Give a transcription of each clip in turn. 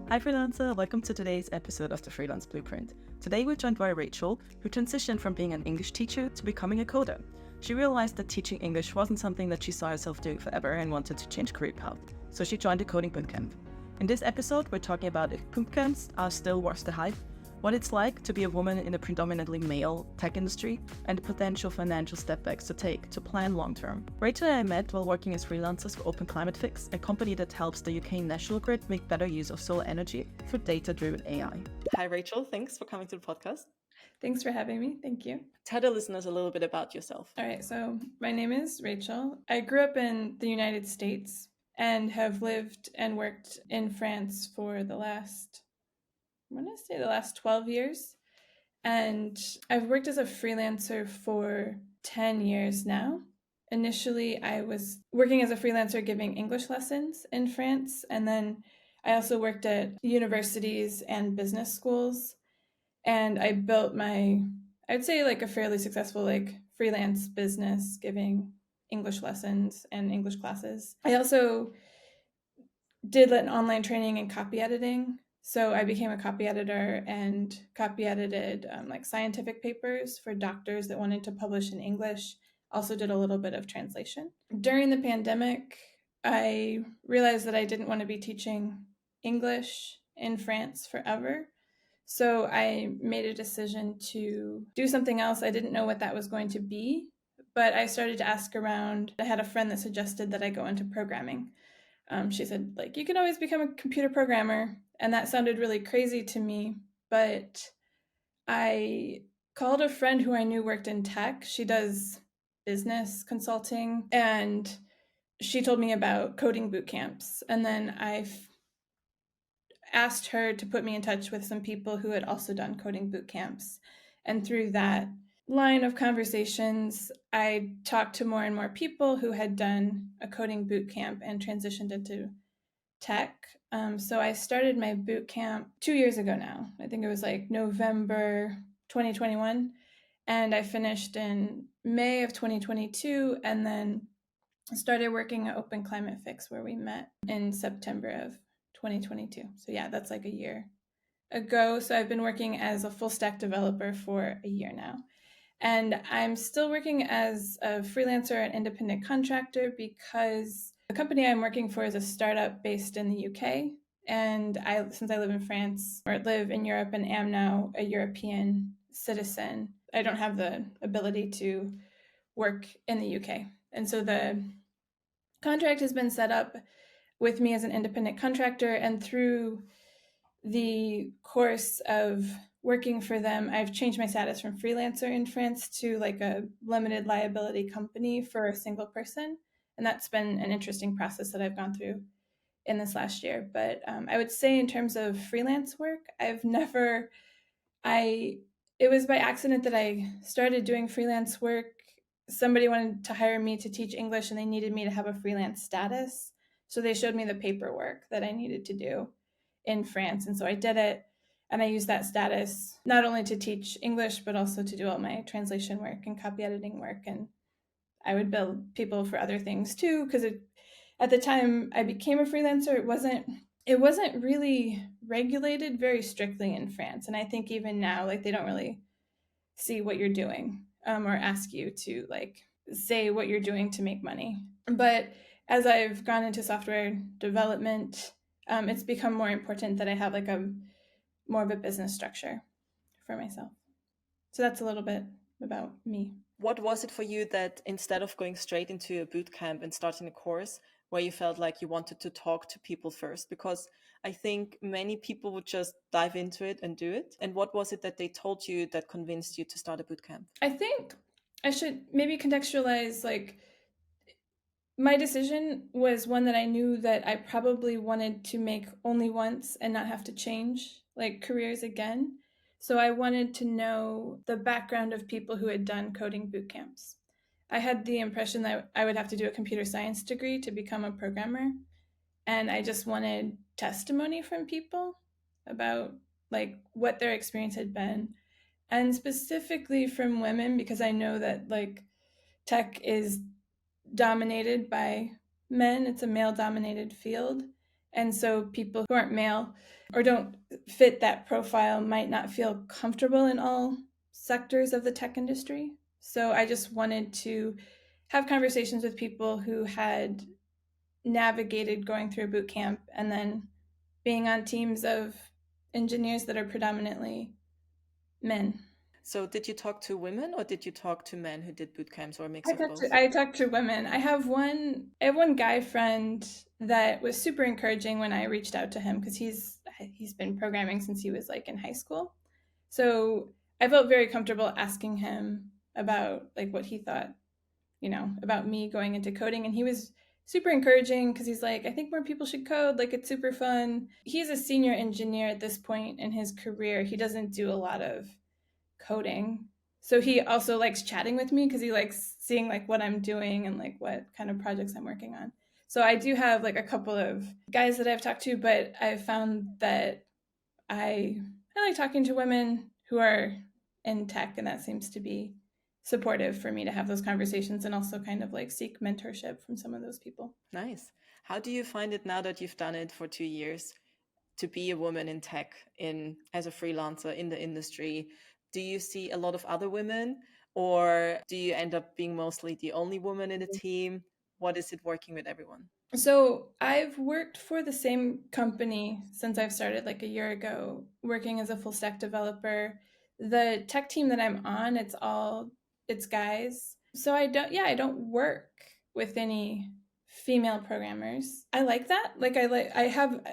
Hi Freelancer, welcome to today's episode of the Freelance Blueprint. Today we're joined by Rachel, who transitioned from being an English teacher to becoming a coder. She realized that teaching English wasn't something that she saw herself doing forever and wanted to change career path, so she joined a coding bootcamp. In this episode, we're talking about if bootcamps are still worth the hype, what it's like to be a woman in a predominantly male tech industry, and the potential financial stepbacks to take to plan long term. Rachel and I met while working as freelancers for Open Climate Fix, a company that helps the UK national grid make better use of solar energy through data-driven AI. Hi Rachel, thanks for coming to the podcast. Thanks for having me. Thank you. Tell the listeners a little bit about yourself. All right, so my name is Rachel. I grew up in the United States and have lived and worked in France for the last 12 years. And I've worked as a freelancer for 10 years now. Initially, I was working as a freelancer giving English lessons in France. And then I also worked at universities and business schools. And I built I'd say like a fairly successful like freelance business giving English lessons and English classes. I also did an online training in copy editing. So I became a copy editor and copy edited like scientific papers for doctors that wanted to publish in English. Also did a little bit of translation. During the pandemic, I realized that I didn't want to be teaching English in France forever. So I made a decision to do something else. I didn't know what that was going to be, but I started to ask around. I had a friend that suggested that I go into programming. She said, like, you can always become a computer programmer. And that sounded really crazy to me. But I called a friend who I knew worked in tech. She does business consulting. And she told me about coding boot camps. And then I asked her to put me in touch with some people who had also done coding boot camps. And through that line of conversations, I talked to more and more people who had done a coding boot camp and transitioned into tech. So I started my boot camp 2 years ago now. I think it was like November 2021. And I finished in May of 2022 and then started working at Open Climate Fix where we met in September of 2022. So yeah, that's like a year ago. So I've been working as a full stack developer for a year now. And I'm still working as a freelancer and independent contractor because the company I'm working for is a startup based in the UK. And since I live in France or live in Europe and am now a European citizen, I don't have the ability to work in the UK. And so the contract has been set up with me as an independent contractor, and through the course of working for them, I've changed my status from freelancer in France to like a limited liability company for a single person. And that's been an interesting process that I've gone through in this last year. But I would say in terms of freelance work, it was by accident that I started doing freelance work. Somebody wanted to hire me to teach English and they needed me to have a freelance status. So they showed me the paperwork that I needed to do in France. And so I did it. And I used that status not only to teach English, but also to do all my translation work and copy editing work. And I would bill people for other things too, because at the time I became a freelancer, it wasn't really regulated very strictly in France. And I think even now, like they don't really see what you're doing or ask you to like say what you're doing to make money. But as I've gone into software development, it's become more important that I have like more of a business structure for myself. So that's a little bit about me. What was it for you that instead of going straight into a boot camp and starting a course where you felt like you wanted to talk to people first? Because I think many people would just dive into it and do it. And what was it that they told you that convinced you to start a boot camp? I think I should maybe contextualize like my decision was one that I knew that I probably wanted to make only once and not have to change like careers again. So I wanted to know the background of people who had done coding boot camps. I had the impression that I would have to do a computer science degree to become a programmer. And I just wanted testimony from people about like what their experience had been. And specifically from women, because I know that like tech is dominated by men. It's a male dominated field. And so people who aren't male or don't fit that profile might not feel comfortable in all sectors of the tech industry. So I just wanted to have conversations with people who had navigated going through a boot camp and then being on teams of engineers that are predominantly men. So did you talk to women or did you talk to men who did boot camps, or a mix I of talk both? to I talk to women. I have one guy friend that was super encouraging when I reached out to him because he's been programming since he was like in high school. So I felt very comfortable asking him about like what he thought, about me going into coding, and he was super encouraging because he's like, I think more people should code, like it's super fun. He's a senior engineer at this point in his career. He doesn't do a lot of coding. So he also likes chatting with me because he likes seeing like what I'm doing and like what kind of projects I'm working on. So I do have like a couple of guys that I've talked to, but I've found that I I like talking to women who are in tech, and that seems to be supportive for me to have those conversations and also kind of like seek mentorship from some of those people. Nice. How do you find it now that you've done it for 2 years to be a woman in tech, in as a freelancer in the industry? Do you see a lot of other women, or do you end up being mostly the only woman in the team? What is it working with everyone? So I've worked for the same company since I've started like a year ago, working as a full stack developer. The tech team that I'm on, it's guys. So I don't work with any female programmers. I like that.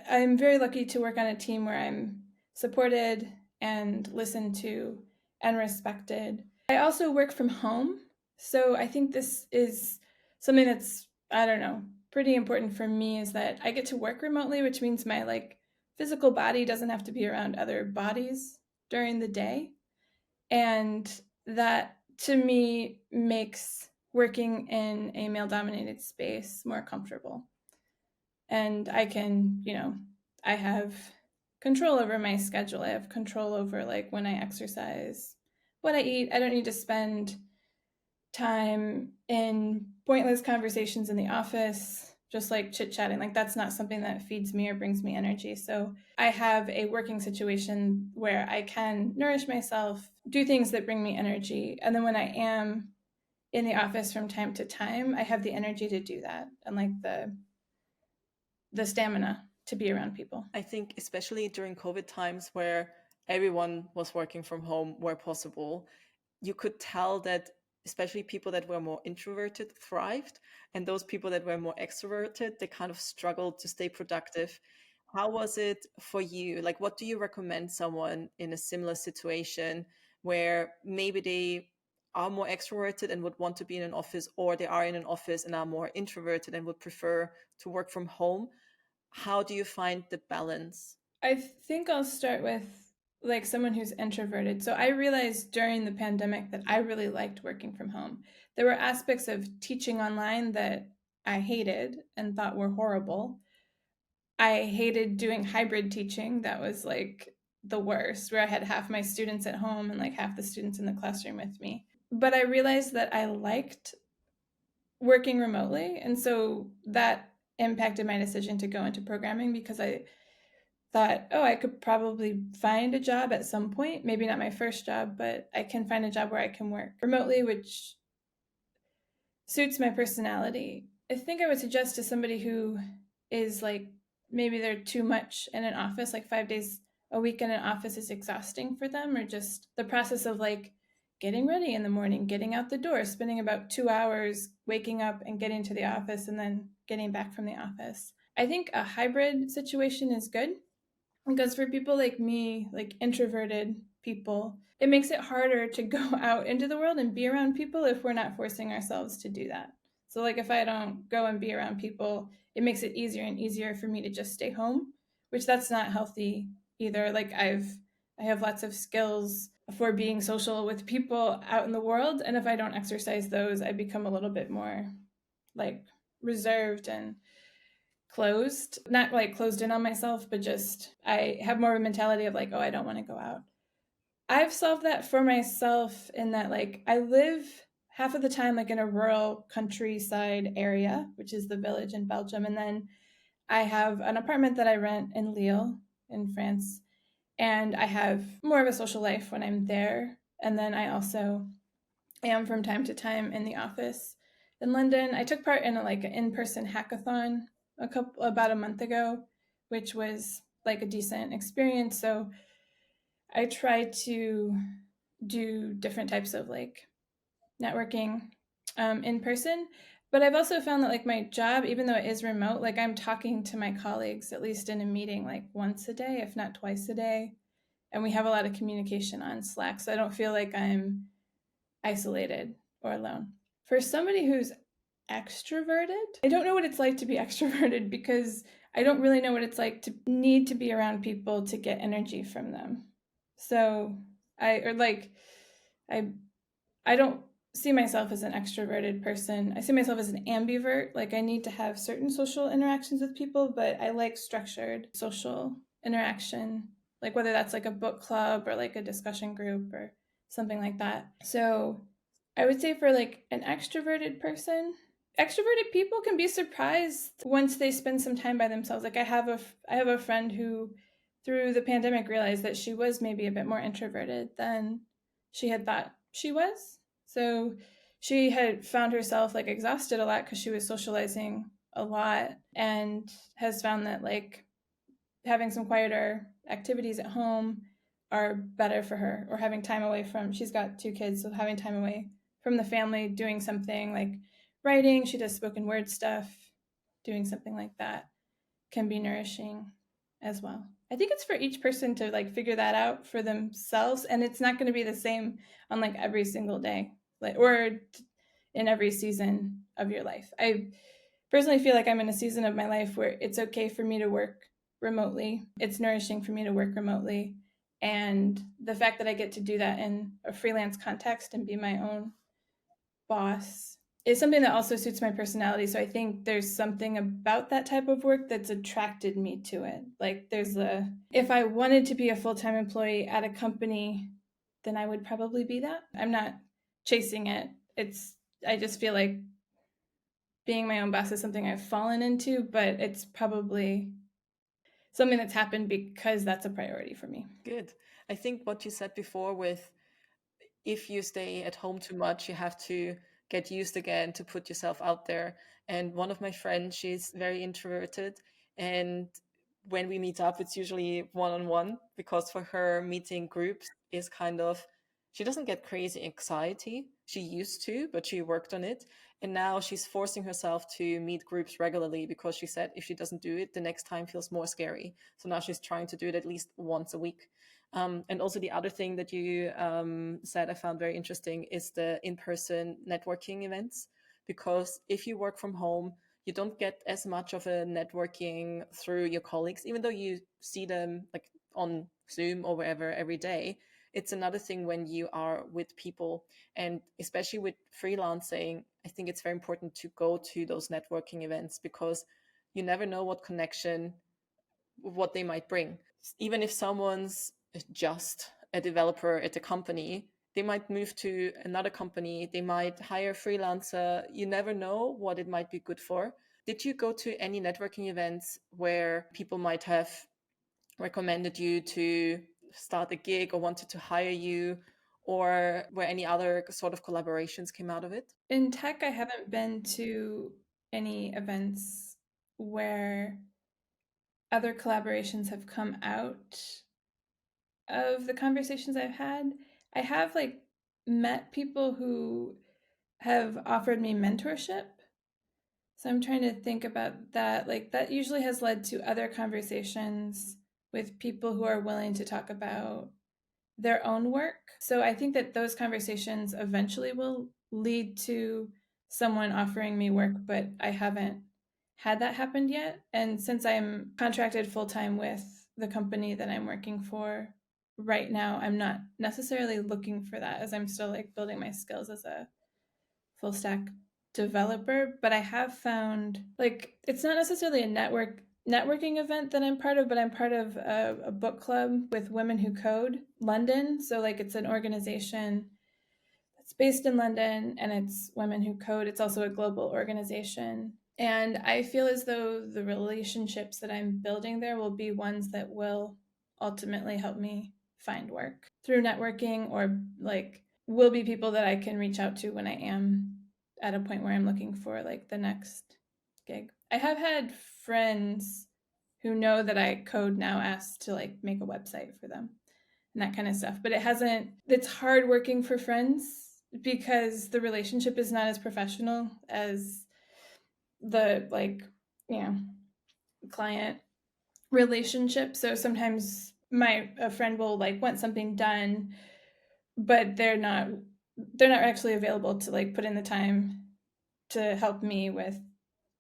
I'm very lucky to work on a team where I'm supported and listened to and respected. I also work from home. So I think this is something that's, I don't know, pretty important for me, is that I get to work remotely, which means my like physical body doesn't have to be around other bodies during the day. And that to me makes working in a male dominated space more comfortable. And I have control over my schedule. I have control over like when I exercise, what I eat. I don't need to spend time in pointless conversations in the office, just like chit chatting. Like, that's not something that feeds me or brings me energy. So, I have a working situation where I can nourish myself, do things that bring me energy. And then when I am in the office from time to time, I have the energy to do that and like the stamina to be around people. I think especially during COVID times where everyone was working from home where possible, you could tell that especially people that were more introverted thrived, and those people that were more extroverted, they kind of struggled to stay productive. How was it for you? Like, what do you recommend someone in a similar situation where maybe they are more extroverted and would want to be in an office, or they are in an office and are more introverted and would prefer to work from home? How do you find the balance? I think I'll start with like someone who's introverted. So I realized during the pandemic that I really liked working from home. There were aspects of teaching online that I hated and thought were horrible. I hated doing hybrid teaching. That was like the worst, where I had half my students at home and like half the students in the classroom with me. But I realized that I liked working remotely. And so that impacted my decision to go into programming, because I thought, oh, I could probably find a job at some point, maybe not my first job, but I can find a job where I can work remotely, which suits my personality. I think I would suggest to somebody who is like, maybe they're too much in an office, like 5 days a week in an office is exhausting for them, or just the process of like getting ready in the morning, getting out the door, spending about 2 hours waking up and getting to the office and then getting back from the office. I think a hybrid situation is good, because for people like me, like introverted people, it makes it harder to go out into the world and be around people if we're not forcing ourselves to do that. So, like, if I don't go and be around people, it makes it easier and easier for me to just stay home, which that's not healthy either. Like, I have lots of skills for being social with people out in the world, and if I don't exercise those, I become a little bit more like reserved and closed, not like closed in on myself, but just I have more of a mentality of like, oh, I don't want to go out. I've solved that for myself in that like I live half of the time like in a rural countryside area, which is the village in Belgium, and then I have an apartment that I rent in Lille in France. And I have more of a social life when I'm there. And then I also am from time to time in the office in London. I took part in an in-person hackathon about a month ago, which was like a decent experience. So I try to do different types of like networking in person. But I've also found that like my job, even though it is remote, like I'm talking to my colleagues at least in a meeting like once a day, if not twice a day. And we have a lot of communication on Slack. So I don't feel like I'm isolated or alone. For somebody who's extroverted, I don't know what it's like to be extroverted because I don't really know what it's like to need to be around people to get energy from them. So I don't see myself as an extroverted person. I see myself as an ambivert. Like I need to have certain social interactions with people, but I like structured social interaction, like whether that's like a book club or like a discussion group or something like that. So I would say for like an extroverted person, extroverted people can be surprised once they spend some time by themselves. Like I have a friend who through the pandemic realized that she was maybe a bit more introverted than she had thought she was. So she had found herself like exhausted a lot because she was socializing a lot, and has found that like having some quieter activities at home are better for her, or having time away from, she's got 2 kids, so having time away from the family, doing something like writing, she does spoken word stuff, doing something like that can be nourishing as well. I think it's for each person to like figure that out for themselves, and it's not going to be the same on like every single day, like or in every season of your life. I personally feel like I'm in a season of my life where it's okay for me to work remotely. It's nourishing for me to work remotely, and the fact that I get to do that in a freelance context and be my own boss is something that also suits my personality. So I think there's something about that type of work that's attracted me to it. Like if I wanted to be a full-time employee at a company, then I would probably be that. I'm not chasing it. I just feel like being my own boss is something I've fallen into, but it's probably something that's happened because that's a priority for me. Good. I think what you said before with if you stay at home too much, you have to get used again to put yourself out there. And one of my friends, she's very introverted. And when we meet up, it's usually one-on-one because for her, meeting groups is kind of, she doesn't get crazy anxiety. She used to, but she worked on it. And now she's forcing herself to meet groups regularly because she said if she doesn't do it, the next time feels more scary. So now she's trying to do it at least once a week. And also the other thing that you said I found very interesting is the in-person networking events, because if you work from home, you don't get as much of a networking through your colleagues, even though you see them like on Zoom or wherever every day. It's another thing when you are with people, and especially with freelancing, I think it's very important to go to those networking events because you never know what they might bring. Even if someone's just a developer at a company, they might move to another company, they might hire a freelancer. You never know what it might be good for. Did you go to any networking events where people might have recommended you to start a gig or wanted to hire you, or where any other sort of collaborations came out of it? In tech, I haven't been to any events where other collaborations have come out of the conversations I've had. I have like met people who have offered me mentorship. So I'm trying to think about that. Like that usually has led to other conversations with people who are willing to talk about their own work. So I think that those conversations eventually will lead to someone offering me work, but I haven't had that happen yet. And since I'm contracted full-time with the company that I'm working for right now, I'm not necessarily looking for that, as I'm still like building my skills as a full stack developer. But I have found like it's not necessarily a networking event that I'm part of, but I'm part of a book club with Women Who Code London. So like it's an organization that's based in London, and it's Women Who Code. It's also a global organization. And I feel as though the relationships that I'm building there will be ones that will ultimately help me find work through networking, or like will be people that I can reach out to when I am at a point where I'm looking for like the next gig. I have had friends who know that I code now ask to like make a website for them and that kind of stuff. But it's hard working for friends because the relationship is not as professional as the like, you know, client relationship. So sometimes a friend will like want something done, but they're not actually available to like put in the time to help me with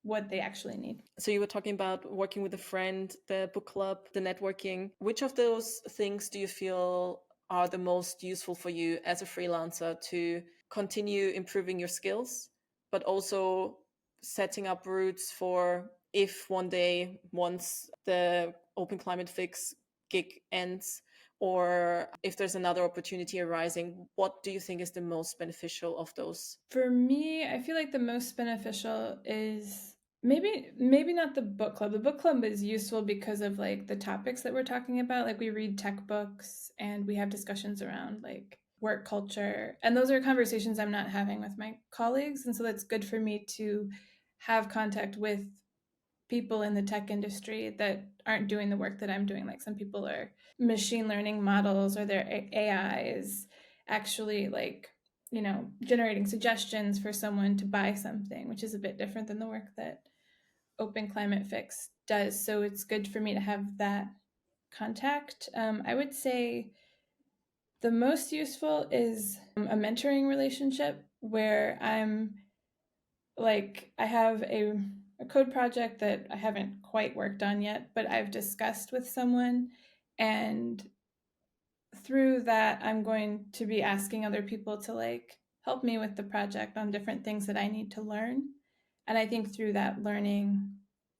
what they actually need. So you were talking about working with a friend, the book club, the networking. Which of those things do you feel are the most useful for you as a freelancer to continue improving your skills, but also setting up routes for if one day, once the Open Climate Fix gig ends, or if there's another opportunity arising, what do you think is the most beneficial of those? For me, I feel like the most beneficial is maybe not the book club. The book club is useful because of like the topics that we're talking about. Like we read tech books and we have discussions around like work culture. And those are conversations I'm not having with my colleagues. And so that's good for me to have contact with people in the tech industry that aren't doing the work that I'm doing. Like some people are machine learning models, or their AI is actually like, generating suggestions for someone to buy something, which is a bit different than the work that Open Climate Fix does. So it's good for me to have that contact. I would say the most useful is a mentoring relationship where I have a code project that I haven't quite worked on yet, but I've discussed with someone, and through that I'm going to be asking other people to like help me with the project on different things that I need to learn. And I think through that learning,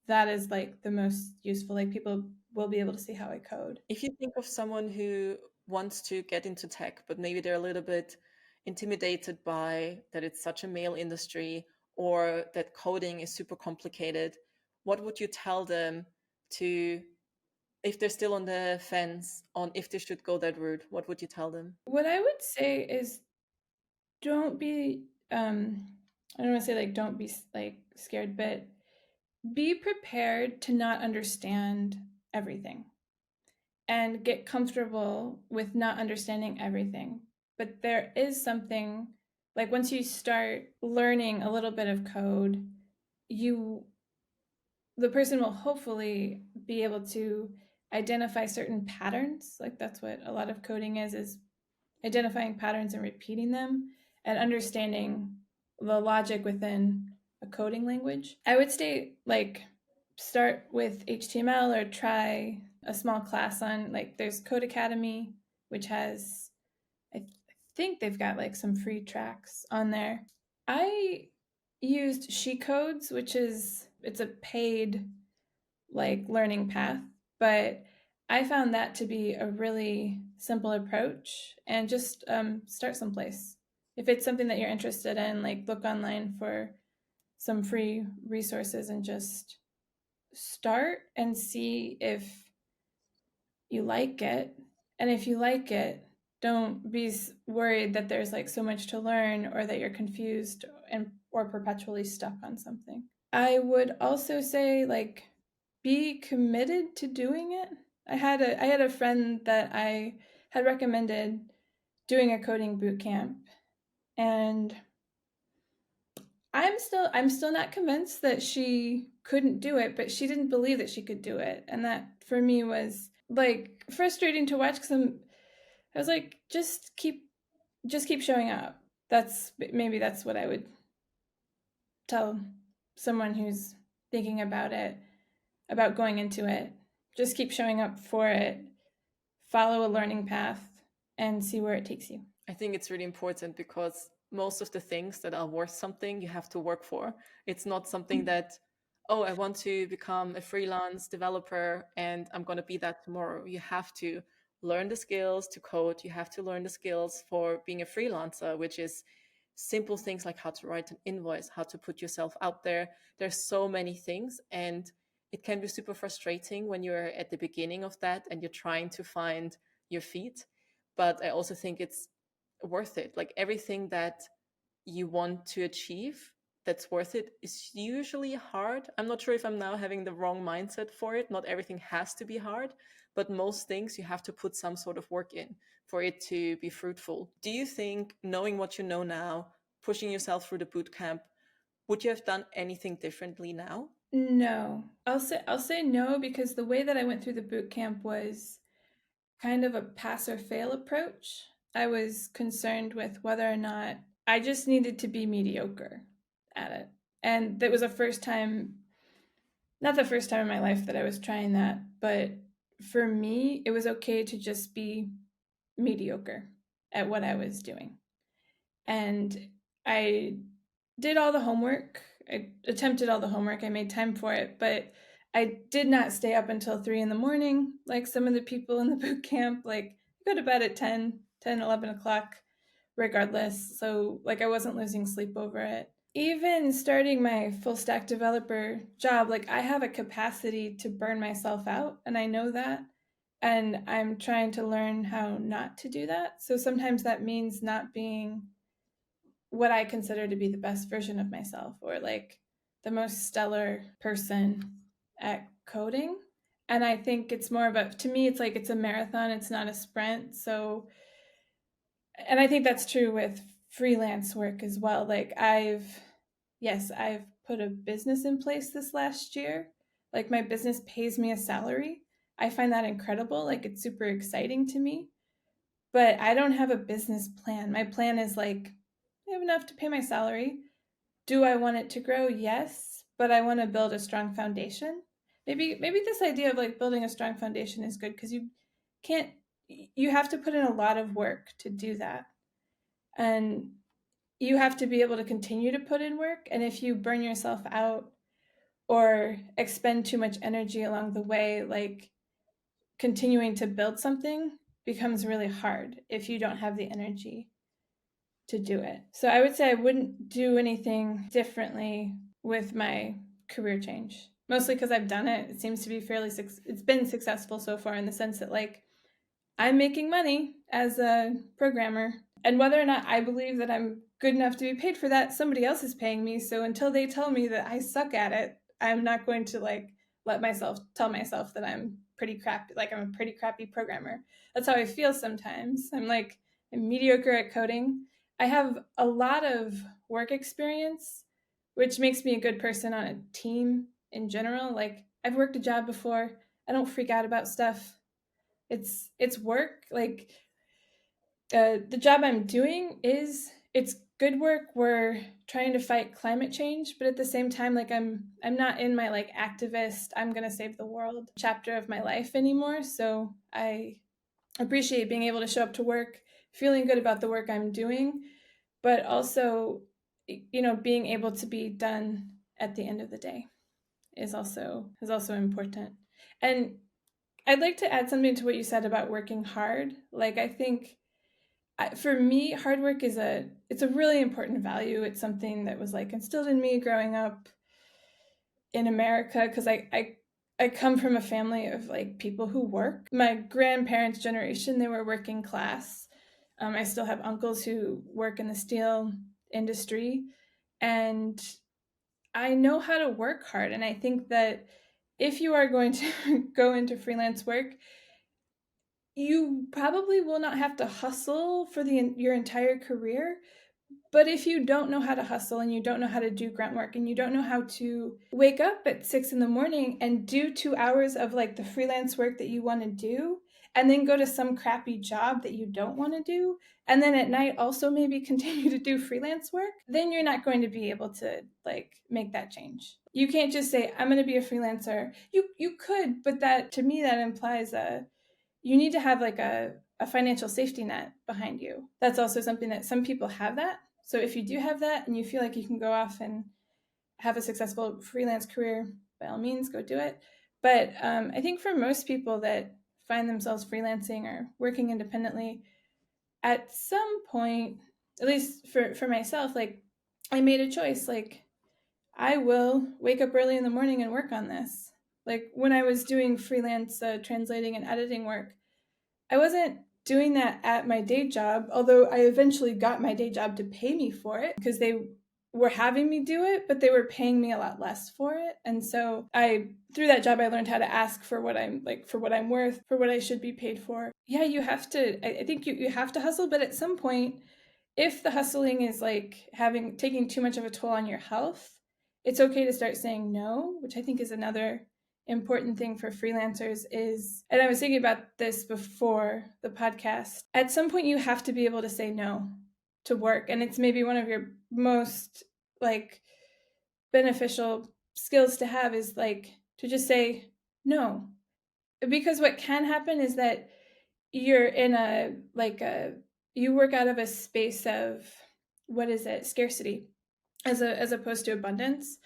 that is like the most useful. Like people will be able to see how I code. If you think of someone who wants to get into tech, but maybe they're a little bit intimidated by that it's such a male industry or that coding is super complicated, what would you tell them to, if they're still on the fence on if they should go that route, what would you tell them? What I would say is don't be I don't want to say like don't be like scared, but be prepared to not understand everything and get comfortable with not understanding everything. But there is something like once you start learning a little bit of code, the person will hopefully be able to identify certain patterns. Like that's what a lot of coding is identifying patterns and repeating them and understanding the logic within a coding language. I would say like start with HTML or try a small class on like there's Code Academy, which has I think they've got like some free tracks on there. I used She Codes, it's a paid like learning path, but I found that to be a really simple approach, and just start someplace. If it's something that you're interested in, like look online for some free resources and just start and see if you like it. And if you like it, don't be worried that there's like so much to learn or that you're confused and or perpetually stuck on something. I would also say like be committed to doing it. I had a friend that I had recommended doing a coding boot camp, and I'm still not convinced that she couldn't do it, but she didn't believe that she could do it. And that for me was like frustrating to watch, because I was like, just keep showing up. That's what I would tell someone who's thinking about it, about going into it. Just keep showing up for it, follow a learning path, and see where it takes you. I think it's really important because most of the things that are worth something you have to work for. It's not something that, oh, I want to become a freelance developer and I'm going to be that tomorrow. You have to learn the skills to code. You have to learn the skills for being a freelancer, which is simple things like how to write an invoice, how to put yourself out there. There's so many things. And it can be super frustrating when you're at the beginning of that and you're trying to find your feet. But I also think it's worth it. Like everything that you want to achieve that's worth it is usually hard. I'm not sure if I'm now having the wrong mindset for it. Not everything has to be hard, but most things you have to put some sort of work in for it to be fruitful. Do you think, knowing what you know now, pushing yourself through the boot camp, would you have done anything differently now? No, I'll say no, because the way that I went through the boot camp was kind of a pass or fail approach. I was concerned with whether or not I just needed to be mediocre at it. And that was the first time, not the first time in my life that I was trying that, but for me, it was okay to just be mediocre at what I was doing. And I did all the homework. I attempted all the homework. I made time for it, but I did not stay up until 3 in the morning like some of the people in the boot camp. Like, I go to bed at 11 o'clock regardless. So, like, I wasn't losing sleep over it. Even starting my full stack developer job, like, I have a capacity to burn myself out, and I know that. And I'm trying to learn how not to do that. So sometimes that means not being what I consider to be the best version of myself, or like the most stellar person at coding. And I think it's more about, to me, it's like it's a marathon, it's not a sprint. So, and I think that's true with freelance work as well. Like I've put a business in place this last year. Like my business pays me a salary. I find that incredible. Like it's super exciting to me, but I don't have a business plan. My plan is like, I have enough to pay my salary. Do I want it to grow? Yes, but I want to build a strong foundation. Maybe this idea of like building a strong foundation is good, because can't you have to put in a lot of work to do that. And you have to be able to continue to put in work, and if you burn yourself out or expend too much energy along the way, like continuing to build something becomes really hard if you don't have the energy to do it. So I would say I wouldn't do anything differently with my career change. Mostly because I've done it. It seems to be it's been successful so far, in the sense that like I'm making money as a programmer, and whether or not I believe that I'm good enough to be paid for that, somebody else is paying me. So until they tell me that I suck at it, I'm not going to like let myself tell myself that I'm pretty crappy, like I'm a pretty crappy programmer. That's how I feel sometimes. I'm mediocre at coding. I have a lot of work experience, which makes me a good person on a team in general. Like I've worked a job before. I don't freak out about stuff. It's work. Like the job I'm doing it's good work. We're trying to fight climate change, but at the same time, like I'm not in my like activist, I'm gonna save the world chapter of my life anymore. So I appreciate being able to show up to work feeling good about the work I'm doing, but also, being able to be done at the end of the day is also important. And I'd like to add something to what you said about working hard. Like I think for me, hard work it's a really important value. It's something that was like instilled in me growing up in America, because I come from a family of like people who work. My grandparents' generation, they were working class. I still have uncles who work in the steel industry, and I know how to work hard. And I think that if you are going to go into freelance work, you probably will not have to hustle for your entire career. But if you don't know how to hustle, and you don't know how to do grunt work, and you don't know how to wake up at 6 in the morning and do 2 hours of like the freelance work that you want to do, and then go to some crappy job that you don't want to do, and then at night also maybe continue to do freelance work, then you're not going to be able to like make that change. You can't just say, I'm going to be a freelancer. You could, but that, to me, that implies you need to have like a financial safety net behind you. That's also something that some people have that. So if you do have that and you feel like you can go off and have a successful freelance career, by all means, go do it. But I think for most people that find themselves freelancing or working independently, at some point, at least for myself, like I made a choice, like I will wake up early in the morning and work on this. Like when I was doing freelance translating and editing work, I wasn't doing that at my day job, although I eventually got my day job to pay me for it because they were having me do it, but they were paying me a lot less for it. And so through that job, I learned how to ask for what I'm like, for what I'm worth, for what I should be paid for. Yeah, you have to, I think you have to hustle, but at some point, if the hustling is like taking too much of a toll on your health, it's okay to start saying no, which I think is another important thing for freelancers is, and I was thinking about this before the podcast, at some point you have to be able to say no to work. And it's maybe one of your most like beneficial skills to have is like to just say no. Because what can happen is that you're in you work out of a space of scarcity as opposed to abundance.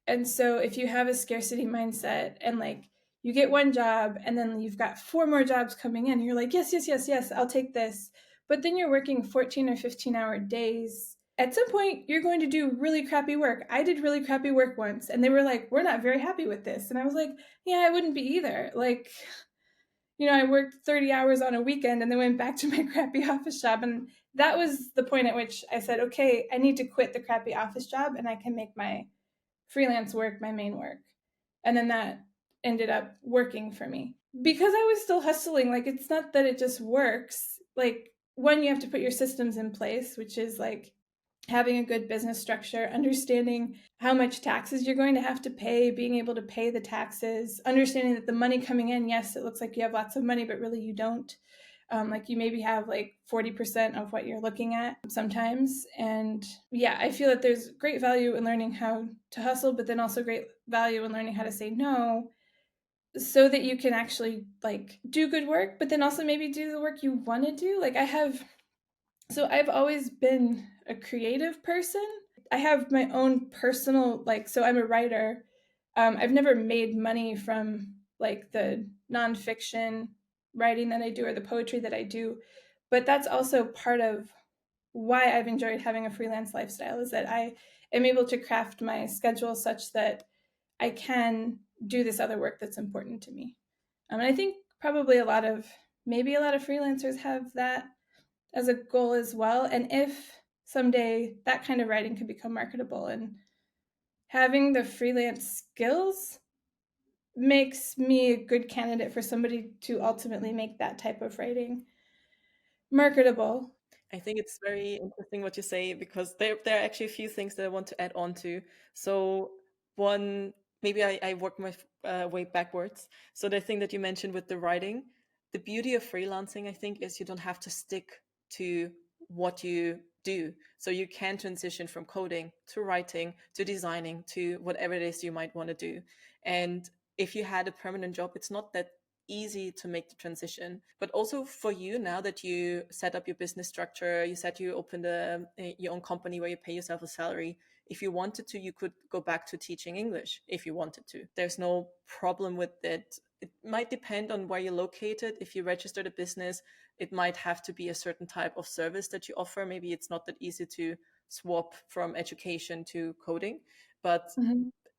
And so if you have a scarcity mindset and like you get one job and then you've got 4 more jobs coming in, you're like, yes, yes, yes, yes, I'll take this. But then you're working 14 or 15-hour days. At some point, you're going to do really crappy work. I did really crappy work once, and they were like, we're not very happy with this. And I was like, yeah, I wouldn't be either. Like, I worked 30 hours on a weekend and then went back to my crappy office job. And that was the point at which I said, okay, I need to quit the crappy office job and I can make my freelance work my main work. And then that ended up working for me because I was still hustling. Like, it's not that it just works. Like, one, you have to put your systems in place, which is like having a good business structure, understanding how much taxes you're going to have to pay, being able to pay the taxes, understanding that the money coming in, yes, it looks like you have lots of money, but really you don't. Like you maybe have like 40% of what you're looking at sometimes. And yeah, I feel that there's great value in learning how to hustle, but then also great value in learning how to say no so that you can actually like do good work, but then also maybe do the work you want to do. Like I've always been a creative person. I have my own personal, so I'm a writer. I've never made money from like the nonfiction writing that I do or the poetry that I do. But that's also part of why I've enjoyed having a freelance lifestyle is that I am able to craft my schedule such that I can do this other work that's important to me. And I think probably maybe a lot of freelancers have that as a goal as well. And if someday that kind of writing could become marketable and having the freelance skills makes me a good candidate for somebody to ultimately make that type of writing marketable. I think it's very interesting what you say because there are actually a few things that I want to add on to. So one, maybe I work my way backwards. So the thing that you mentioned with the writing, the beauty of freelancing, I think, is you don't have to stick to what you do. So you can transition from coding to writing to designing to whatever it is you might want to do. And if you had a permanent job, it's not that easy to make the transition. But also for you, now that you set up your business structure, you said you opened your own company where you pay yourself a salary. If you wanted to, you could go back to teaching English if you wanted to. There's no problem with it. It might depend on where you're located. If you registered a business, it might have to be a certain type of service that you offer. Maybe it's not that easy to swap from education to coding, but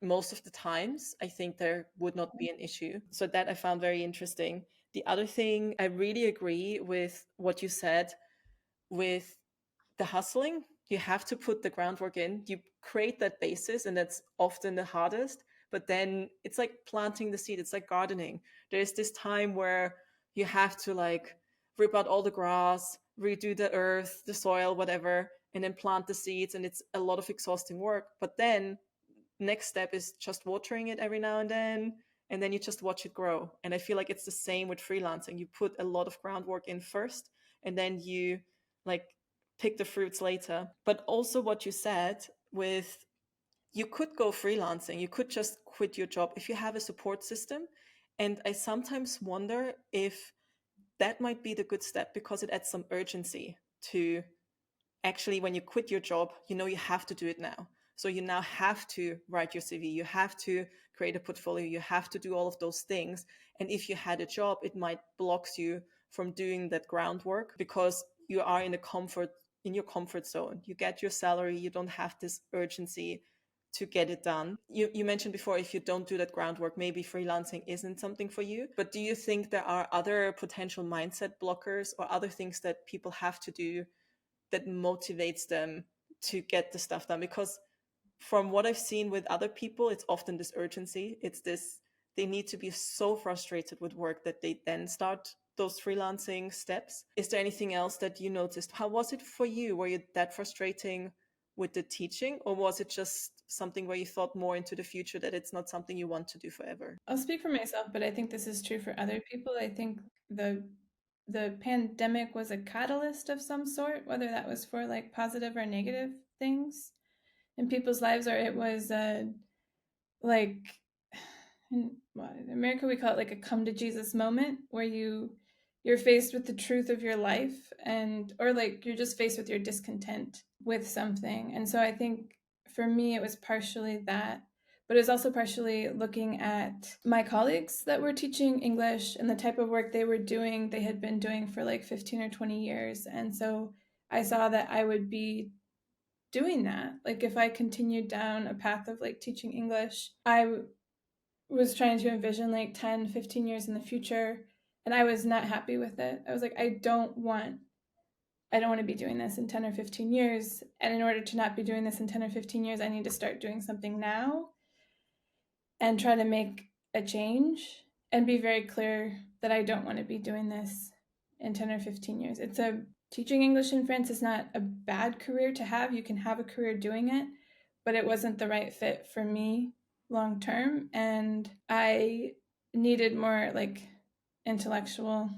most of the times, I think there would not be an issue. So that I found very interesting. The other thing, I really agree with what you said with the hustling. You have to put the groundwork in. You create that basis, and that's often the hardest. But then it's like planting the seed. It's like gardening. There's this time where you have to like rip out all the grass, redo the earth, the soil, whatever, and then plant the seeds. And it's a lot of exhausting work. But then next step is just watering it every now and then you just watch it grow. And I feel like it's the same with freelancing. You put a lot of groundwork in first, and then you like pick the fruits later. But also what you said with, you could go freelancing, you could just quit your job if you have a support system. And I sometimes wonder if that might be the good step, because it adds some urgency to actually, when you quit your job, you know you have to do it now. So you now have to write your CV, you have to create a portfolio, you have to do all of those things. And if you had a job, it might block you from doing that groundwork because you are in your comfort zone. You get your salary, you don't have this urgency to get it done. You mentioned before, if you don't do that groundwork, maybe freelancing isn't something for you. But do you think there are other potential mindset blockers or other things that people have to do that motivates them to get the stuff done? Because from what I've seen with other people, it's often this urgency. It's this, they need to be so frustrated with work that they then start those freelancing steps. Is there anything else that you noticed? How was it for you? Were you that frustrating with the teaching, or was it just something where you thought more into the future that it's not something you want to do forever? I'll speak for myself, but I think this is true for other people. I think the pandemic was a catalyst of some sort, whether that was for like positive or negative things in people's lives, or it was like in America we call it like a come to Jesus moment, where you're faced with the truth of your life, and or like you're just faced with your discontent with something. And so I think for me it was partially that, but it was also partially looking at my colleagues that were teaching English and the type of work they were doing, they had been doing for like 15 or 20 years. And so I saw that I would be doing that. Like if I continued down a path of like teaching English, I was trying to envision like 10, 15 years in the future, and I was not happy with it. I was like, I don't want to be doing this in 10 or 15 years. And in order to not be doing this in 10 or 15 years, I need to start doing something now and try to make a change and be very clear that I don't want to be doing this in 10 or 15 years. Teaching English in France is not a bad career to have. You can have a career doing it, but it wasn't the right fit for me long term. And I needed more like intellectual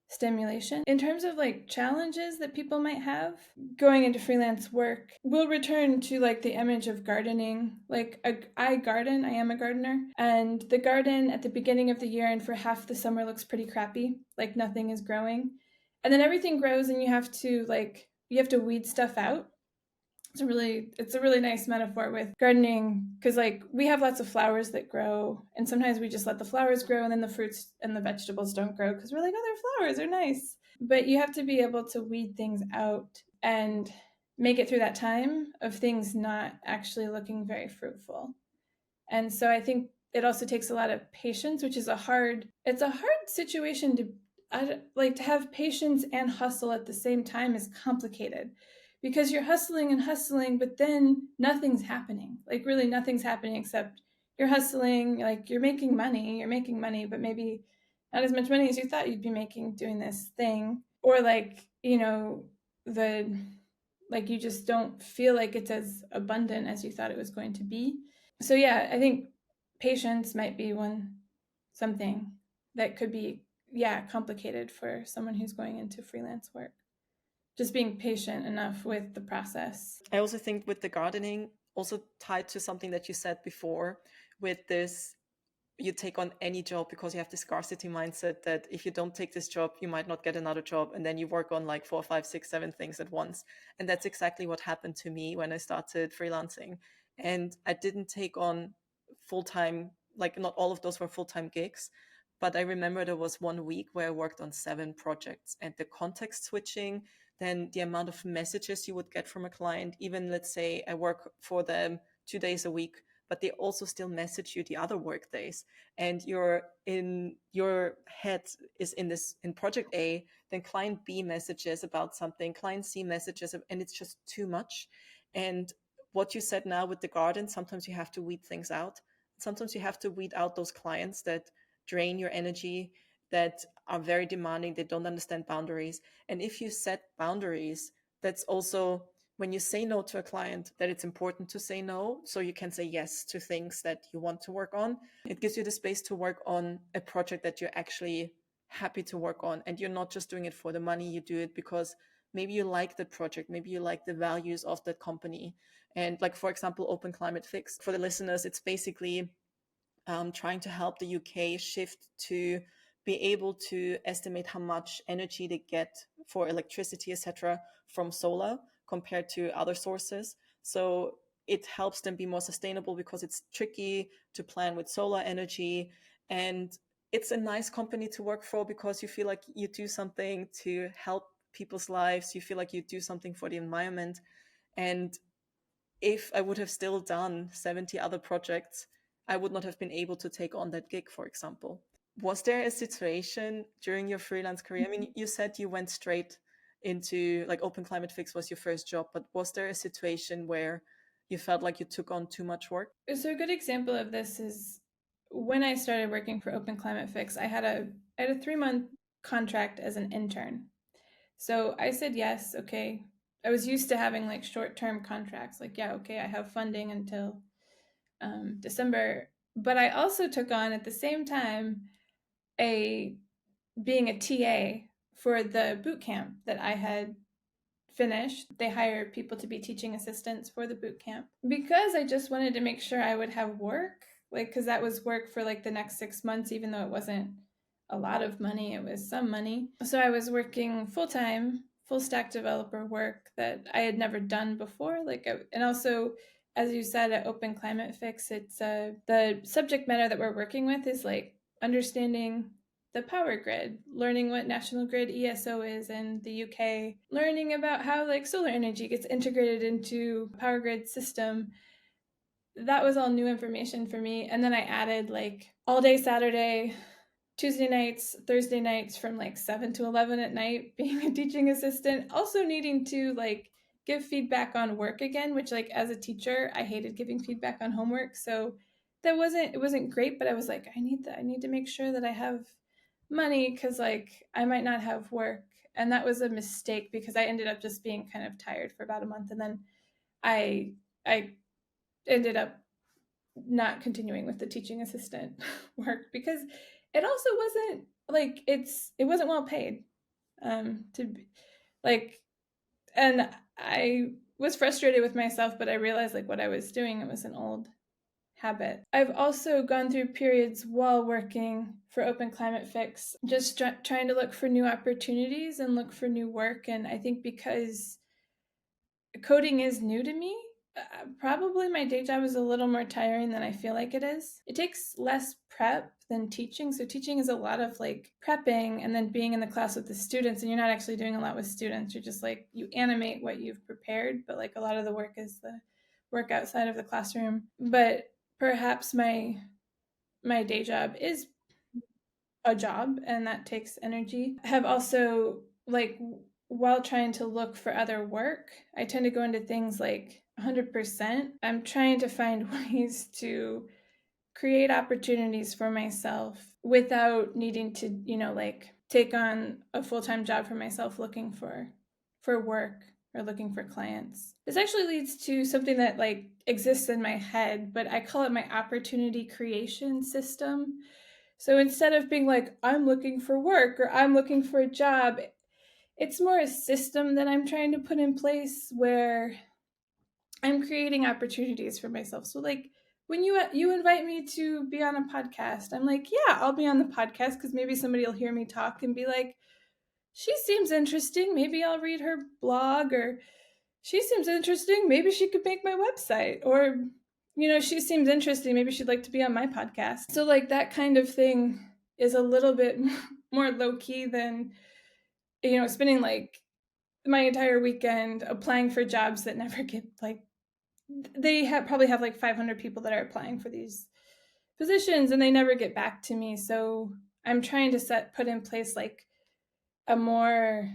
stimulation. In terms of like challenges that people might have going into freelance work, we'll return to like the image of gardening. Like I garden, I am a gardener, and the garden at the beginning of the year and for half the summer looks pretty crappy, like nothing is growing. And then everything grows and you have to weed stuff out. It's a really nice metaphor with gardening, because like we have lots of flowers that grow, and sometimes we just let the flowers grow and then the fruits and the vegetables don't grow because we're like, oh, their flowers are nice. But you have to be able to weed things out and make it through that time of things not actually looking very fruitful. And so I think it also takes a lot of patience, which is a hard situation to like to have patience and hustle at the same time is complicated, because you're hustling, but then nothing's happening. Like really nothing's happening except you're hustling, like you're making money, but maybe not as much money as you thought you'd be making doing this thing. Or like, you just don't feel like it's as abundant as you thought it was going to be. So yeah, I think patience might be something that could be complicated for someone who's going into freelance work. Just being patient enough with the process. I also think with the gardening, also tied to something that you said before, with this, you take on any job because you have this scarcity mindset that if you don't take this job, you might not get another job. And then you work on like 4, 5, 6, 7 things at once. And that's exactly what happened to me when I started freelancing. And I didn't take on full-time, like not all of those were full-time gigs. But I remember there was one week where I worked on 7 projects, and the context switching, then the amount of messages you would get from a client, even let's say I work for them 2 days a week, but they also still message you the other work days, and you're in your head is in project A, then client B messages about something, client C messages, and it's just too much. And what you said now with the garden, sometimes you have to weed things out. Sometimes you have to weed out those clients that drain your energy, that are very demanding, they don't understand boundaries. And if you set boundaries, that's also when you say no to a client, that it's important to say no so you can say yes to things that you want to work on. It gives you the space to work on a project that you're actually happy to work on, and you're not just doing it for the money. You do it because maybe you like the project, maybe you like the values of that company. And like, for example, Open Climate Fix, for the listeners, it's basically trying to help the UK shift to be able to estimate how much energy they get for electricity, etc., from solar compared to other sources. So it helps them be more sustainable because it's tricky to plan with solar energy. And it's a nice company to work for because you feel like you do something to help people's lives. You feel like you do something for the environment. And if I would have still done 70 other projects, I would not have been able to take on that gig, for example. Was there a situation during your freelance career? I mean, you said you went straight into, like, Open Climate Fix was your first job, but was there a situation where you felt like you took on too much work? So a good example of this is when I started working for Open Climate Fix, I had a 3-month contract as an intern. So I said yes, okay. I was used to having like short-term contracts, like, yeah, okay, I have funding until December. But I also took on at the same time being a TA for the boot camp that I had finished. They hire people to be teaching assistants for the boot camp because I just wanted to make sure I would have work, like, because that was work for like the next 6 months, even though it wasn't a lot of money, it was some money. So I was working full-time, full stack developer work that I had never done before. And also, as you said, at Open Climate Fix, it's the subject matter that we're working with is like understanding the power grid, learning what National Grid ESO is in the UK, learning about how like solar energy gets integrated into power grid system. That was all new information for me. And then I added like all day Saturday, Tuesday nights, Thursday nights from like 7 to 11 at night, being a teaching assistant, also needing to like give feedback on work again, which like as a teacher, I hated giving feedback on homework. So it wasn't great, but I was like, I need to make sure that I have money because like I might not have work. And that was a mistake because I ended up just being kind of tired for about a month. And then I ended up not continuing with the teaching assistant work because it also wasn't like it wasn't well paid to be, like, and I was frustrated with myself, but I realized like what I was doing, it was an old habit. I've also gone through periods while working for Open Climate Fix, just trying to look for new opportunities and look for new work. And I think because coding is new to me, probably my day job is a little more tiring than I feel like it is. It takes less prep than teaching. So teaching is a lot of like prepping and then being in the class with the students, and you're not actually doing a lot with students. You're just like, you animate what you've prepared, but like a lot of the work is the work outside of the classroom. But perhaps my day job is a job and that takes energy. I have also, like, while trying to look for other work, I tend to go into things like 100%. I'm trying to find ways to create opportunities for myself without needing to, like take on a full-time job for myself looking for work or looking for clients. This actually leads to something that like exists in my head, but I call it my opportunity creation system. So instead of being like, I'm looking for work or I'm looking for a job, it's more a system that I'm trying to put in place where I'm creating opportunities for myself. So like when you invite me to be on a podcast, I'm like, yeah, I'll be on the podcast because maybe somebody will hear me talk and be like, she seems interesting. Maybe I'll read her blog, or she seems interesting. Maybe she could make my website, or, she seems interesting. Maybe she'd like to be on my podcast. So like that kind of thing is a little bit more low key than, spending like my entire weekend applying for jobs that never get like, they probably have like 500 people that are applying for these positions and they never get back to me. So I'm trying to put in place like a more,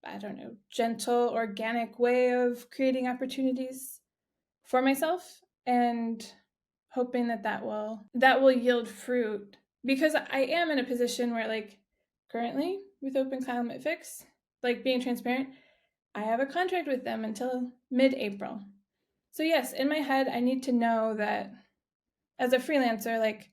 I don't know, gentle, organic way of creating opportunities for myself and hoping that will yield fruit, because I am in a position where like currently with Open Climate Fix, like being transparent, I have a contract with them until mid-April. So yes, in my head, I need to know that as a freelancer, like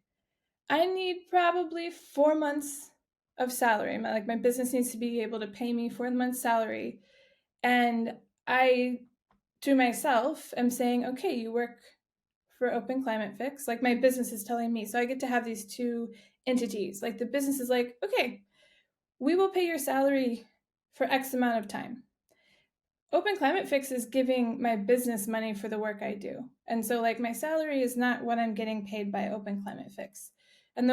I need probably 4 months of salary. My business needs to be able to pay me 4 months salary. And I, to myself, am saying, okay, you work for Open Climate Fix. Like my business is telling me. So I get to have these two entities. Like the business is like, okay, we will pay your salary for X amount of time. Open Climate Fix is giving my business money for the work I do. And so like my salary is not what I'm getting paid by Open Climate Fix. And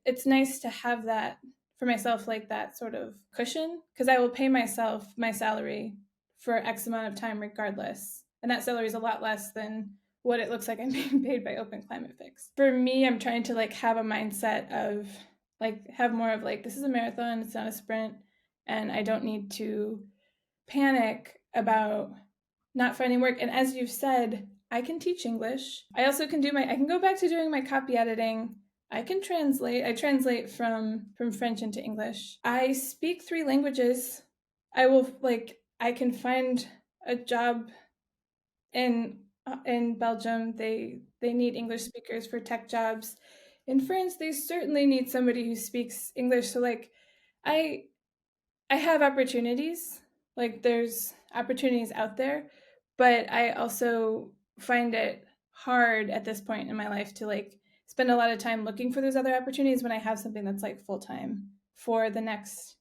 it's nice to have that for myself, like that sort of cushion, because I will pay myself my salary for X amount of time regardless. And that salary is a lot less than what it looks like I'm being paid by Open Climate Fix. For me, I'm trying to like have a mindset of like have more of like, this is a marathon, it's not a sprint, and I don't need to panic about not finding work. And as you've said, I can teach English. I also can I can go back to doing my copy editing. I can translate. I translate from French into English. I speak 3 languages. I can find a job in Belgium. They need English speakers for tech jobs. In France, they certainly need somebody who speaks English. So like I I have opportunities. Like there's opportunities out there, but I also find it hard at this point in my life to like spend a lot of time looking for those other opportunities when I have something that's like full time for the next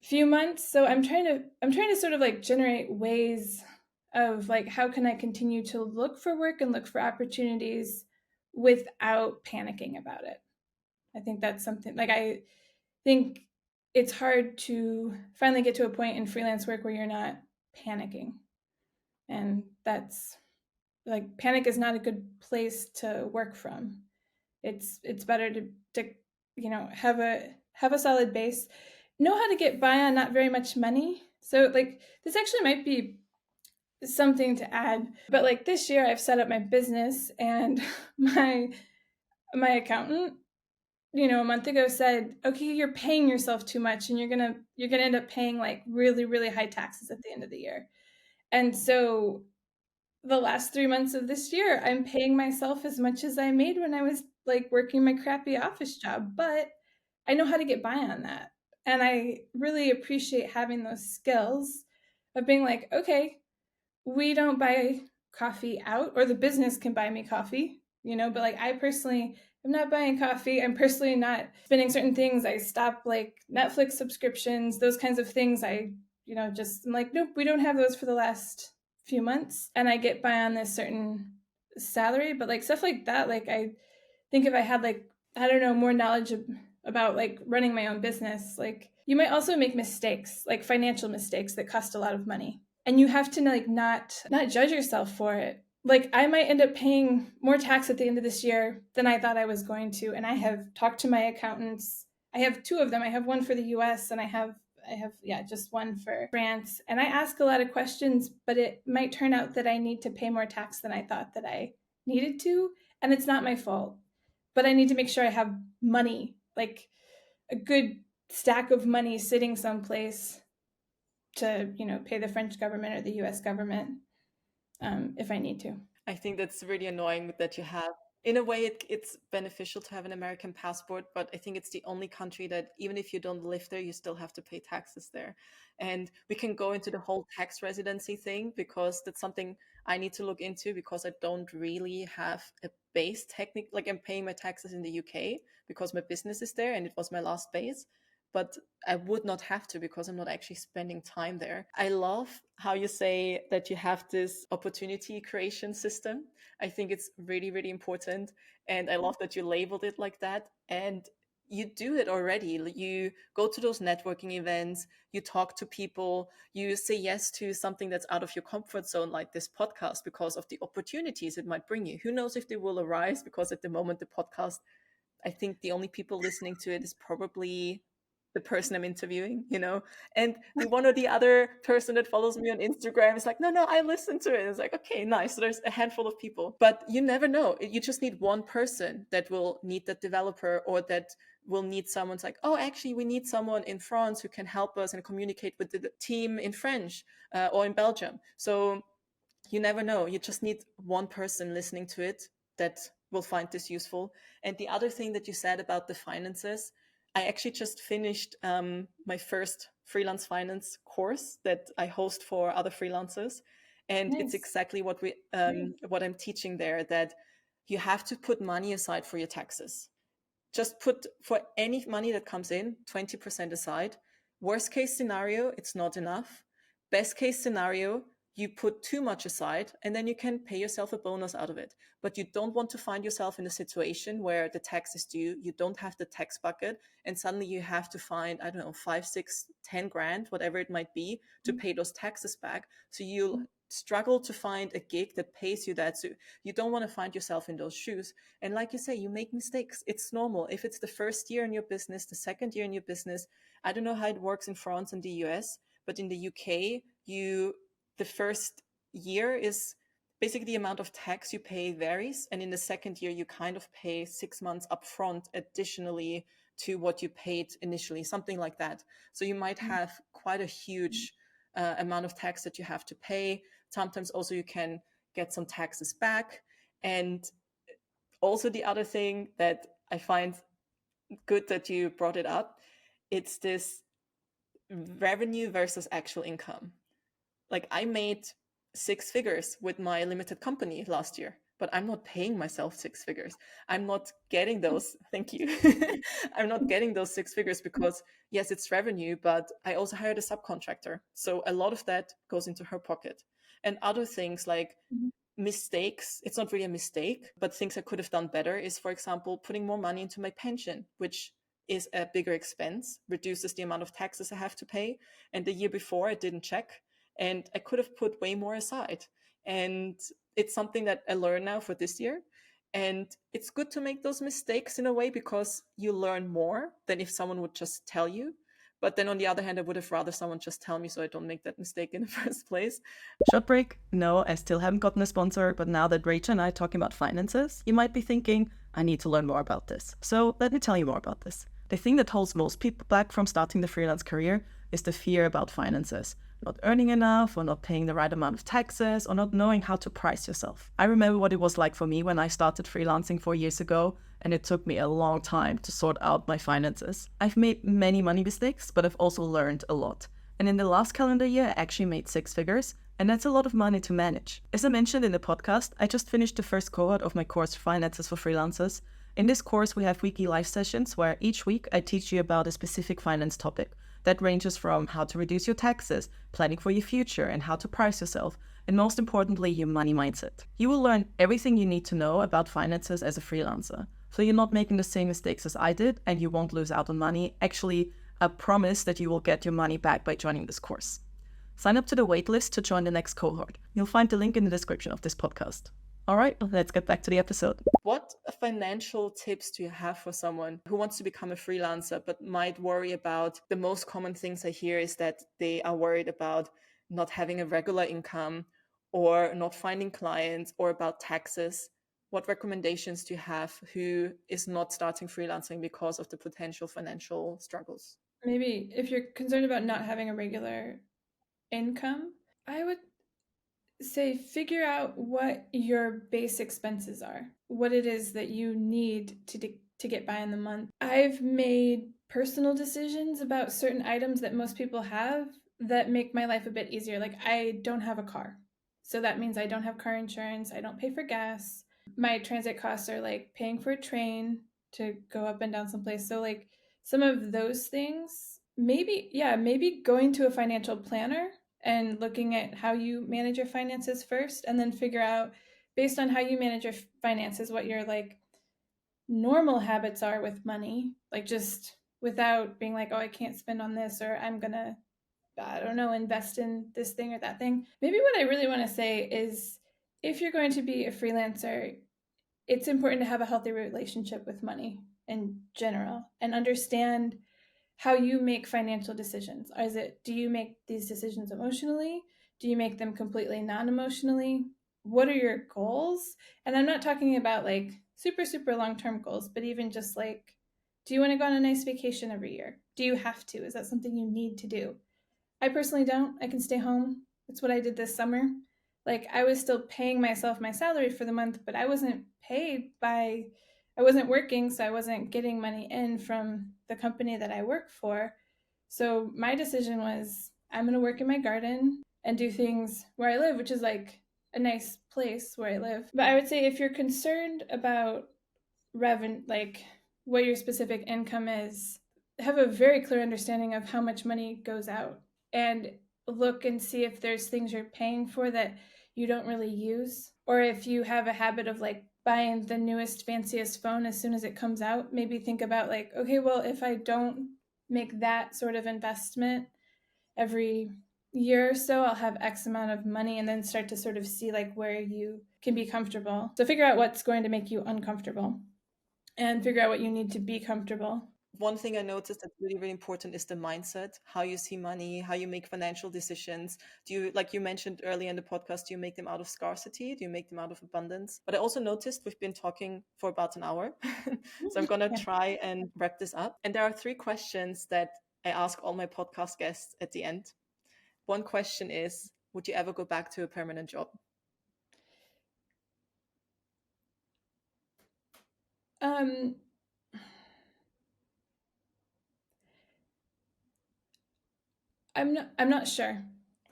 few months. So I'm trying to sort of like generate ways of like how can I continue to look for work and look for opportunities without panicking about it. I think that's something like I think it's hard to finally get to a point in freelance work where you're not panicking. And that's like panic is not a good place to work from. It's better to have a solid base, know how to get by on not very much money. So like this actually might be something to add. But like this year I've set up my business and my accountant a month ago said, okay, you're paying yourself too much and you're gonna end up paying like really, really high taxes at the end of the year. And so the last 3 months of this year, I'm paying myself as much as I made when I was like working my crappy office job, but I know how to get by on that. And I really appreciate having those skills of being like, okay, we don't buy coffee out, or the business can buy me coffee, but like I personally am not buying coffee. I'm personally not spending certain things. I stop like Netflix subscriptions, those kinds of things. I'm like, nope, we don't have those for the last few months. And I get by on this certain salary, but like stuff like that, like I think if I had like, I don't know, more knowledge about like running my own business, like you might also make mistakes, like financial mistakes that cost a lot of money. And you have to like not judge yourself for it. Like I might end up paying more tax at the end of this year than I thought I was going to. And I have talked to my accountants. I have 2 of them. I have one for the US and I have just one for France. And I ask a lot of questions, but it might turn out that I need to pay more tax than I thought that I needed to. And it's not my fault. But I need to make sure I have money, like a good stack of money sitting someplace to pay the French government or the US government if I need to. I think that's really annoying that you have. In a way, it's beneficial to have an American passport, but I think it's the only country that even if you don't live there, you still have to pay taxes there. And we can go into the whole tax residency thing because that's something I need to look into because I don't really have a base technique. Like I'm paying my taxes in the UK because my business is there and it was my last base. But I would not have to because I'm not actually spending time there. I love how you say that you have this opportunity creation system. I think it's really, really important. And I love that you labeled it like that. And you do it already. You go to those networking events, you talk to people, you say yes to something that's out of your comfort zone, like this podcast, because of the opportunities it might bring you. Who knows if they will arise? Because at the moment, the podcast, I think the only people listening to it is probably the person I'm interviewing, and the one or the other person that follows me on Instagram is like, no, I listen to it. It's like, okay, nice. So there's a handful of people, but you never know. You just need one person that will need that developer or that will need someone's like, oh, actually, we need someone in France who can help us and communicate with the team in French or in Belgium. So you never know. You just need one person listening to it that will find this useful. And the other thing that you said about the finances, I actually just finished my first freelance finance course that I host for other freelancers. And Nice. it's exactly what what I'm teaching there, that you have to put money aside for your taxes. Just put for any money that comes in, 20% aside. Worst case scenario, it's not enough. Best case scenario, you put too much aside and then you can pay yourself a bonus out of it. But you don't want to find yourself in a situation where the tax is due, you don't have the tax bucket, and suddenly you have to find, I don't know, 5, 6, 10 grand, whatever it might be, to pay those taxes back. So struggle to find a gig that pays you that. So you don't want to find yourself in those shoes. And like you say, you make mistakes. It's normal. If it's the first year in your business, the second year in your business, I don't know how it works in France and the US, but in the UK, the first year is basically the amount of tax you pay varies. And in the second year, you kind of pay 6 months upfront additionally to what you paid initially, something like that. So you might have quite a huge amount of tax that you have to pay. Sometimes also you can get some taxes back. And also the other thing that I find good that you brought it up, it's this revenue versus actual income. Like I made 6 figures with my limited company last year, but I'm not paying myself 6 figures. I'm not getting those. Thank you. I'm not getting those 6 figures because yes, it's revenue, but I also hired a subcontractor. So a lot of that goes into her pocket. And other things like mistakes, it's not really a mistake, but things I could have done better is, for example, putting more money into my pension, which is a bigger expense, reduces the amount of taxes I have to pay. And the year before I didn't check, and I could have put way more aside. And it's something that I learned now for this year. And it's good to make those mistakes in a way because you learn more than if someone would just tell you. But then on the other hand, I would have rather someone just tell me so I don't make that mistake in the first place. Short break. No, I still haven't gotten a sponsor, but now that Rachel and I are talking about finances, you might be thinking, I need to learn more about this. So let me tell you more about this. The thing that holds most people back from starting the freelance career is the fear about finances. Not earning enough, or not paying the right amount of taxes, or not knowing how to price yourself. I remember what it was like for me when I started freelancing 4 years ago, and it took me a long time to sort out my finances. I've made many money mistakes, but I've also learned a lot. And in the last calendar year, I actually made 6 figures, and that's a lot of money to manage. As I mentioned in the podcast, I just finished the first cohort of my course Finances for Freelancers. In this course, we have weekly live sessions where each week I teach you about a specific finance topic. That ranges from how to reduce your taxes, planning for your future, and how to price yourself, and most importantly, your money mindset. You will learn everything you need to know about finances as a freelancer, so you're not making the same mistakes as I did, and you won't lose out on money. Actually, I promise that you will get your money back by joining this course. Sign up to the waitlist to join the next cohort. You'll find the link in the description of this podcast. All right, let's get back to the episode. What financial tips do you have for someone who wants to become a freelancer but might worry about the most common things I hear is that they are worried about not having a regular income or not finding clients or about taxes? What recommendations do you have who is not starting freelancing because of the potential financial struggles? Maybe if you're concerned about not having a regular income, I would say figure out what your base expenses are, what it is that you need to get by in the month. I've made personal decisions about certain items that most people have that make my life a bit easier. Like I don't have a car, so that means I don't have car insurance, I don't pay for gas. My transit costs are like paying for a train to go up and down someplace. So like some of those things, maybe going to a financial planner and looking at how you manage your finances first, and then figure out based on how you manage your finances what your like normal habits are with money, like just without being like, oh, I can't spend on this, or I'm gonna, I don't know, invest in this thing or that thing. Maybe what I really want to say is if you're going to be a freelancer, it's important to have a healthy relationship with money in general and understand how you make financial decisions. Do you make these decisions emotionally? Do you make them completely non-emotionally? What are your goals? And I'm not talking about like super, super long-term goals, but even just like, do you want to go on a nice vacation every year? Do you have to? Is that something you need to do? I personally don't. I can stay home. It's what I did this summer. Like I was still paying myself my salary for the month, but I wasn't working, so I wasn't getting money in from the company that I work for. So my decision was I'm going to work in my garden and do things where I live, which is like a nice place where I live. But I would say if you're concerned about revenue, like what your specific income is, have a very clear understanding of how much money goes out and look and see if there's things you're paying for that you don't really use, or if you have a habit of like buying the newest, fanciest phone as soon as it comes out, maybe think about like, okay, well, if I don't make that sort of investment every year or so, I'll have X amount of money, and then start to sort of see like where you can be comfortable. So figure out what's going to make you uncomfortable and figure out what you need to be comfortable. One thing I noticed that's really, really important is the mindset, how you see money, how you make financial decisions. Do you, like you mentioned earlier in the podcast, do you make them out of scarcity? Do you make them out of abundance? But I also noticed we've been talking for about an hour. So I'm going to Yeah. try and wrap this up. And there are 3 questions that I ask all my podcast guests at the end. One question is, would you ever go back to a permanent job? I'm not sure.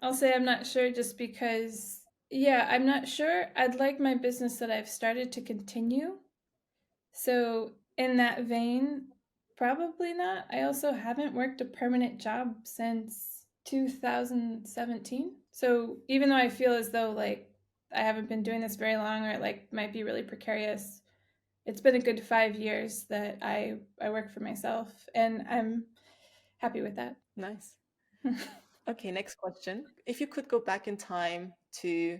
I'll say I'm not sure just because, yeah, I'm not sure. I'd like my business that I've started to continue. So in that vein, probably not. I also haven't worked a permanent job since 2017. So even though I feel as though like I haven't been doing this very long, or it like might be really precarious, it's been a good 5 years that I work for myself, and I'm happy with that. Nice. Okay, next question. If you could go back in time to,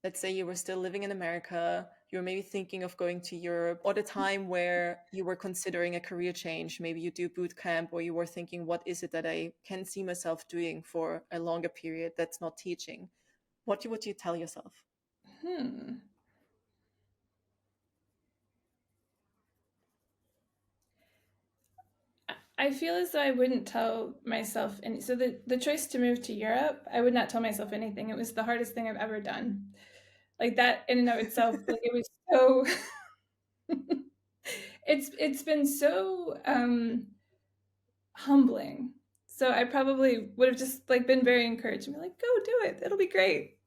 let's say you were still living in America, you were maybe thinking of going to Europe, or the time where you were considering a career change, maybe you do boot camp, or you were thinking, what is it that I can see myself doing for a longer period that's not teaching? What would you tell yourself? Hmm. I feel as though I wouldn't tell myself any. So the choice to move to Europe, I would not tell myself anything. It was the hardest thing I've ever done. Like that in and of itself, like it was so. It's been so humbling. So I probably would have just like been very encouraged and be like, "Go do it. It'll be great."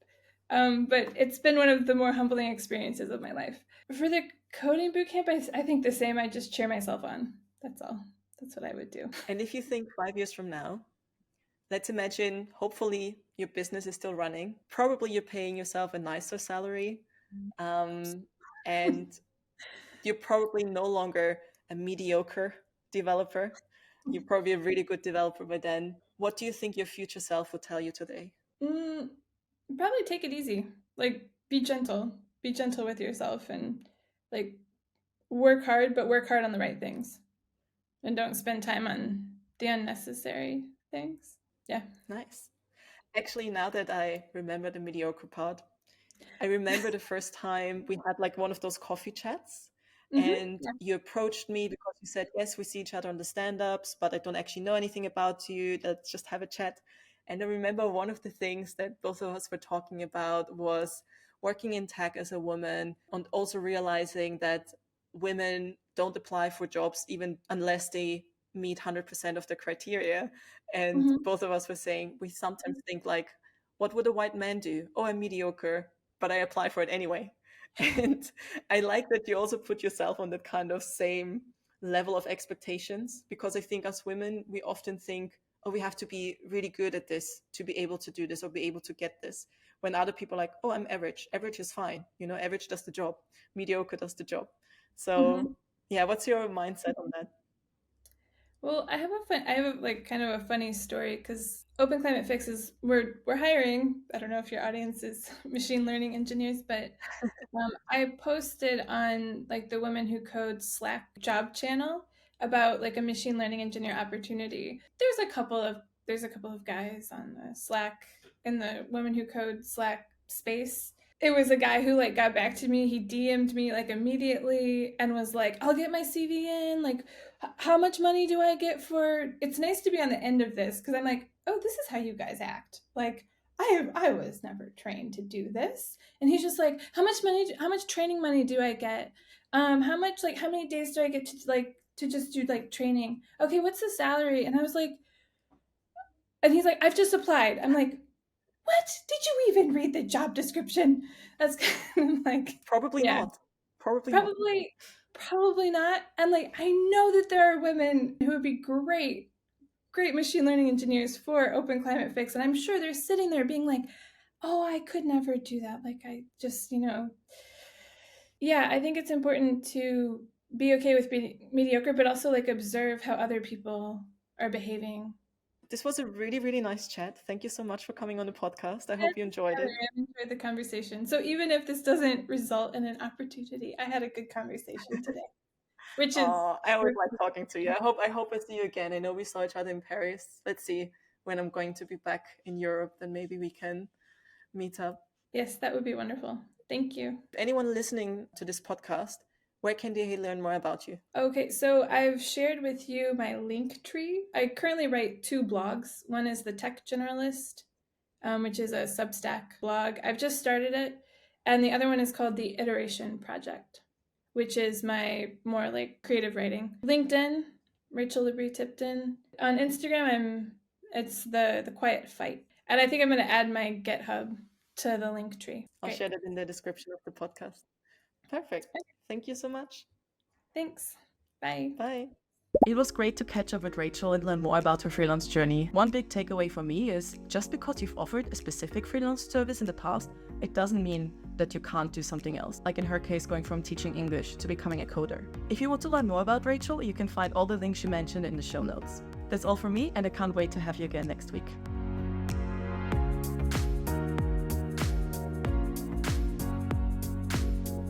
But it's been one of the more humbling experiences of my life. For the coding bootcamp, I think the same. I just cheer myself on. That's all. That's what I would do. And if you think 5 years from now, let's imagine, hopefully, your business is still running. Probably you're paying yourself a nicer salary. And you're probably no longer a mediocre developer. You're probably a really good developer by then. What do you think your future self would tell you today? Mm, Probably take it easy. Like, be gentle. Be gentle with yourself, and like work hard, but work hard on the right things. And don't spend time on the unnecessary things. Yeah. Nice. Actually, now that I remember the mediocre part, I remember the first time we had like one of those coffee chats, and Yeah. you approached me because you said, yes, we see each other on the stand-ups, but I don't actually know anything about you. Let's just have a chat. And I remember one of the things that both of us were talking about was working in tech as a woman, and also realizing that women don't apply for jobs even unless they meet 100% of the criteria. And hmm both of us were saying we sometimes think like, what would a white man do? Oh, I'm mediocre, but I apply for it anyway. And I like that you also put yourself on that kind of same level of expectations, because I think as women, we often think, oh, we have to be really good at this to be able to do this or be able to get this. When other people are like, oh, I'm average. Average is fine. You know, average does the job. Mediocre does the job. So, hmm yeah, what's your mindset on that? Well, I have a, like kind of a funny story because Open Climate Fix is we're hiring. I don't know if your audience is machine learning engineers, but I posted on like the Women Who Code Slack job channel about like a machine learning engineer opportunity. There's a couple of guys on the Slack in the Women Who Code Slack space. It was a guy who like got back to me. He DM'd me like immediately and was like, "I'll get my CV in. Like, how much money do I get for?" It's nice to be on the end of this because I'm like, "Oh, this is how you guys act." Like, I was never trained to do this. And he's just like, how much training money do I get? How much, like, how many days do I get to, like, to just do, like, training? Okay, what's the salary? And I was like, and he's like, I've just applied. I'm like, what? Did you even read the job description? That's kind of like, Probably yeah, not. Probably not. probably, probably not. And, like, I know that there are women who would be great machine learning engineers for Open Climate Fix. And I'm sure they're sitting there being like, oh, I could never do that. Like, I just, yeah, I think it's important to be okay with being mediocre, but also like observe how other people are behaving This was a really, really nice chat. Thank you so much for coming on the podcast. I hope you enjoyed it. I enjoyed the conversation. So even if this doesn't result in an opportunity, I had a good conversation today. Which is I always like talking to you. I hope I see you again. I know we saw each other in Paris. Let's see when I'm going to be back in Europe, then maybe we can meet up. Yes, that would be wonderful. Thank you. Anyone listening to this podcast, where can they learn more about you? Okay, so I've shared with you my Linktree. I currently write 2 blogs. One is the Tech Generalist, which is a Substack blog. I've just started it. And the other one is called the Iteration Project, which is my more like creative writing. LinkedIn, Rachel L'Abri Tipton. On Instagram, it's the Quiet Fight. And I think I'm going to add my GitHub to the Linktree. I'll share that in the description of the podcast. Perfect. Thank you so much. Thanks. Bye. Bye. It was great to catch up with Rachel and learn more about her freelance journey. One big takeaway for me is just because you've offered a specific freelance service in the past, it doesn't mean that you can't do something else, like in her case going from teaching English to becoming a coder. If you want to learn more about Rachel, you can find all the links she mentioned in the show notes. That's all from me, and I can't wait to have you again next week.